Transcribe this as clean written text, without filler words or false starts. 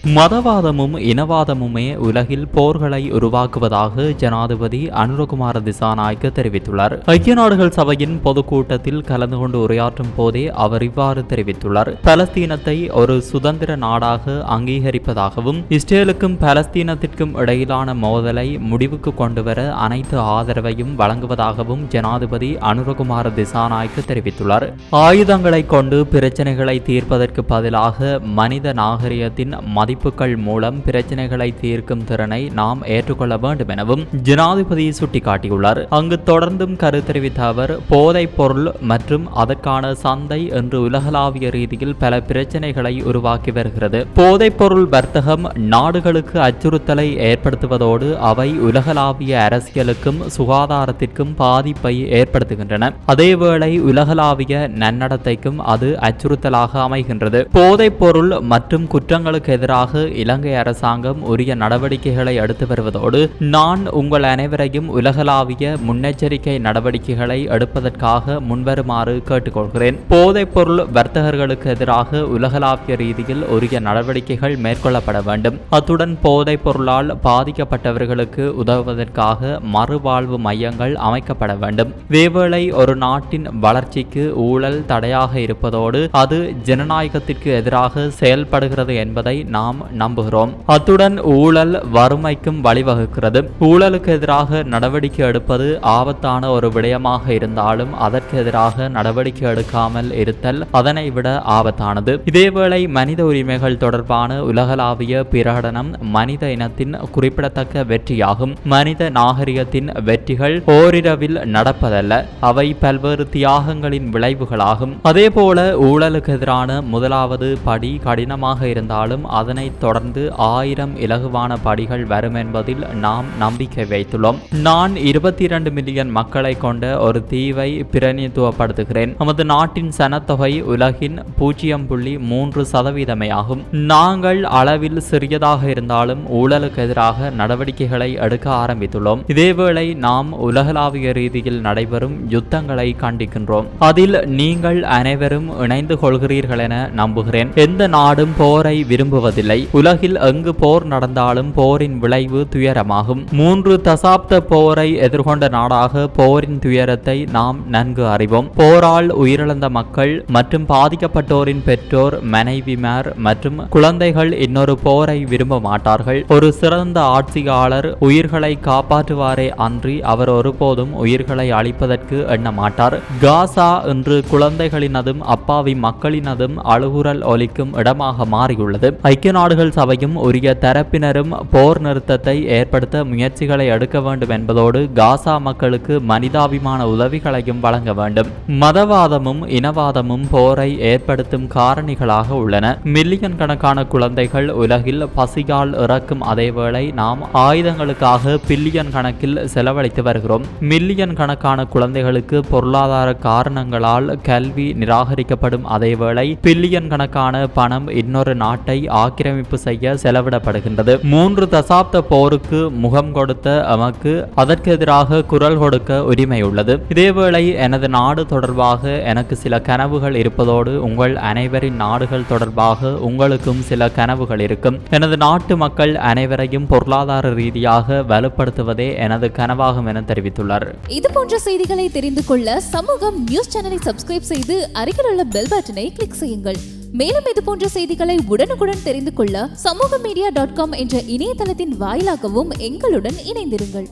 மதவாதமும் இனவாதமுமே உலகில் போர்களை உருவாக்குவதாக ஜனாதிபதி அனுரகுமார திசாநாயக்க தெரிவித்துள்ளார். ஐக்கிய நாடுகள் சபையின் பொதுக்கூட்டத்தில் கலந்து கொண்டு உரையாற்றும் போதே அவர் இவ்வாறு தெரிவித்துள்ளார். பலஸ்தீனத்தை ஒரு சுதந்திர நாடாக அங்கீகரிப்பதாகவும் இஸ்ரேலுக்கும் பலஸ்தீனத்திற்கும் இடையிலான மோதலை முடிவுக்கு கொண்டுவர அனைத்து ஆதரவையும் வழங்குவதாகவும் ஜனாதிபதி அனுரகுமார திசாநாயக்க தெரிவித்துள்ளார். ஆயுதங்களை கொண்டு பிரச்சனைகளை தீர்ப்பதற்கு பதிலாக மனித நாகரிகத்தின் மதிப்புகள் மூலம் பிரச்சனைகளை தீர்க்கும் திறனை நாம் ஏற்றுக்கொள்ள வேண்டும் எனவும் ஜனாதிபதி சுட்டிக்காட்டியுள்ளார். அங்கு தொடர்ந்தும் கருத்து தெரிவித்த அவர், போதைப் பொருள் மற்றும் அதற்கான சந்தை என்று உலகளாவிய ரீதியில் பல பிரச்சனைகளை உருவாக்கி வருகிறது. போதைப் பொருள் வர்த்தகம் நாடுகளுக்கு அச்சுறுத்தலை ஏற்படுத்துவதோடு அவை உலகளாவிய அரசியலுக்கும் சுகாதாரத்திற்கும் பாதிப்பை ஏற்படுத்துகின்றன. அதேவேளை உலகளாவிய நன்னடத்தைக்கும் அது அச்சுறுத்தலாக அமைகின்றது. போதைப் பொருள் மற்றும் குற்றங்களுக்கு எதிராக இலங்கை அரசாங்கம் உரிய நடவடிக்கைகளை எடுத்து வருவதோடு நான் உங்கள் அனைவரையும் உலகளாவிய முன்னெச்சரிக்கை நடவடிக்கைகளை எடுப்பதற்காக முன்வருமாறு கேட்டுக்கொள்கிறேன். போதைப் பொருள் வர்த்தகர்களுக்கு எதிராக உலகளாவிய ரீதியில் உரிய நடவடிக்கைகள் மேற்கொள்ளப்பட வேண்டும். அத்துடன் போதைப் பொருளால் பாதிக்கப்பட்டவர்களுக்கு உதவுவதற்காக மறுவாழ்வு மையங்கள் அமைக்கப்பட வேண்டும். வேவேளை ஒரு நாட்டின் வளர்ச்சிக்கு ஊழல் தடையாக இருப்பதோடு அது ஜனநாயகத்திற்கு எதிராக செயல்படுகிறது என்பதை நாம் நம்புகிறோம். அத்துடன் ஊழல் வறுமைக்கும் வழிவகுக்கிறது. ஊழலுக்கு எதிராக நடவடிக்கை எடுப்பது ஆபத்தான ஒரு விடயமாக இருந்தாலும் அதற்கு எதிராக நடவடிக்கை எடுக்காமல் இருத்தல் அதனை விட ஆபத்தானது. இதேவேளை மனித உரிமைகள் தொடர்பான உலகளாவிய பிரகடனம் மனித இனத்தின் குறிப்பிடத்தக்க வெற்றியாகும். மனித நாகரிகத்தின் வெற்றிகள் ஓரிரவில் நடப்பதல்ல, அவை பல்வேறு தியாகங்களின் விளைவுகளாகும். அதேபோல ஊழலுக்கு எதிரான முதலாவது படி கடினமாக இருந்தாலும் அதனை தொடர்ந்து 1000 இலகுவான படிகள் வரும் என்பதில் நாம் நம்பிக்கை வைத்துள்ளோம். நான் 22 மில்லியன் மக்களை கொண்ட ஒரு தீவை பிரதிநிதித்துவப்படுத்துகிறேன். நமது நாட்டின் சனத்தொகை உலகின் 0.3% ஆகும். நாங்கள் அளவில் சிறியதாக இருந்தாலும் ஊழலுக்கு எதிராக நடவடிக்கைகளை எடுக்க ஆரம்பித்துள்ளோம். இதேவேளை நாம் உலகளாவிய ரீதியில் நடைபெறும் யுத்தங்களை கண்டிக்கின்றோம். அதில் நீங்கள் அனைவரும் இணைந்து கொள்கிறீர்கள் என நம்புகிறேன். எந்த நாடும் போரை விரும்புவதில்லை. உலகில் எங்கு போர் நடந்தாலும் போரின் விளைவு துயரமாகும். 3 தசாப்த போரை எதிர்கொண்ட நாடாக போரின் துயரத்தை நாம் நன்கு அறிவோம். போரால் உயிரிழந்த மக்கள் மற்றும் பாதிக்கப்பட்டோரின் பெற்றோர், மனைவிமார் மற்றும் குழந்தைகள் இன்னொரு போரை விரும்ப மாட்டார்கள். ஒரு சிறந்த ஆட்சியாளர் உயிர்களை காப்பாற்றுவாரே அன்றி அவர் ஒருபோதும் உயிர்களை அழிப்பதற்கு எண்ண மாட்டார். காசா இன்று குழந்தைகளினதும் அப்பாவி மக்களினதும் அழுகுரல் ஒலிக்கும் இடமாக மாறியுள்ளது. ஐக்கிய நாடுகள் சபையும் உரிய தரப்பினரும் போர் நிறுத்தத்தை ஏற்படுத்த முயற்சிகளை எடுக்க வேண்டும் என்பதோடு காசா மக்களுக்கு மனிதாபிமான உதவிகளையும் வழங்க வேண்டும். மதவாதமும் இனவாதமும் போரை ஏற்படுத்தும் காரணிகளாக உள்ளன. மில்லியன் கணக்கான குழந்தைகள் உலகில் பசியால் இறக்கும் அதேவேளை நாம் ஆயுதங்களுக்காக பில்லியன் கணக்கில் செலவழித்து வருகிறோம். மில்லியன் கணக்கான குழந்தைகளுக்கு பொருளாதார காரணங்களால் கல்வி நிராகரிக்கப்படும் அதேவேளை பில்லியன் கணக்கான பணம் இன்னொரு நாட்டை ஆக்கிரமிப்பு செய்ய செலவிடப்படுகின்றது. 3 தசாப்த போருக்கு முகம் கொடுத்த எமக்கு அதற்கு எதிராக குரல் கொடுக்க உரிமை உள்ளது. இதேவேளை எனது நாடு தொடர்பாக எனக்கு சில கனவுகள் இருப்பதோடு உங்கள் அனைவரின் நாடுகள் தொடர்பாக உங்களுக்கும் சில கனவுகள் இருக்கும். எனது நாட்டு மக்கள் அனைவரையும் பொருளாதார ரீதியாக வலுப்படுத்துவதே எனது கனவாகும் என தெரிவித்துள்ளார். இது போன்ற செய்திகளை தெரிந்து கொள்ள சமூகம் நியூஸ் சேனலை சப்ஸ்கிரைப் செய்து அருகில் உள்ள பெல் பட்டனை கிளிக் செய்யுங்கள். மேலும் இது போன்ற செய்திகளை உடனுக்குடன் தெரிந்து கொள்ள சமூகமீடியா.com என்ற இணையதளத்தின் வாயிலாகவும் எங்களுடன் இணைந்திருங்கள்.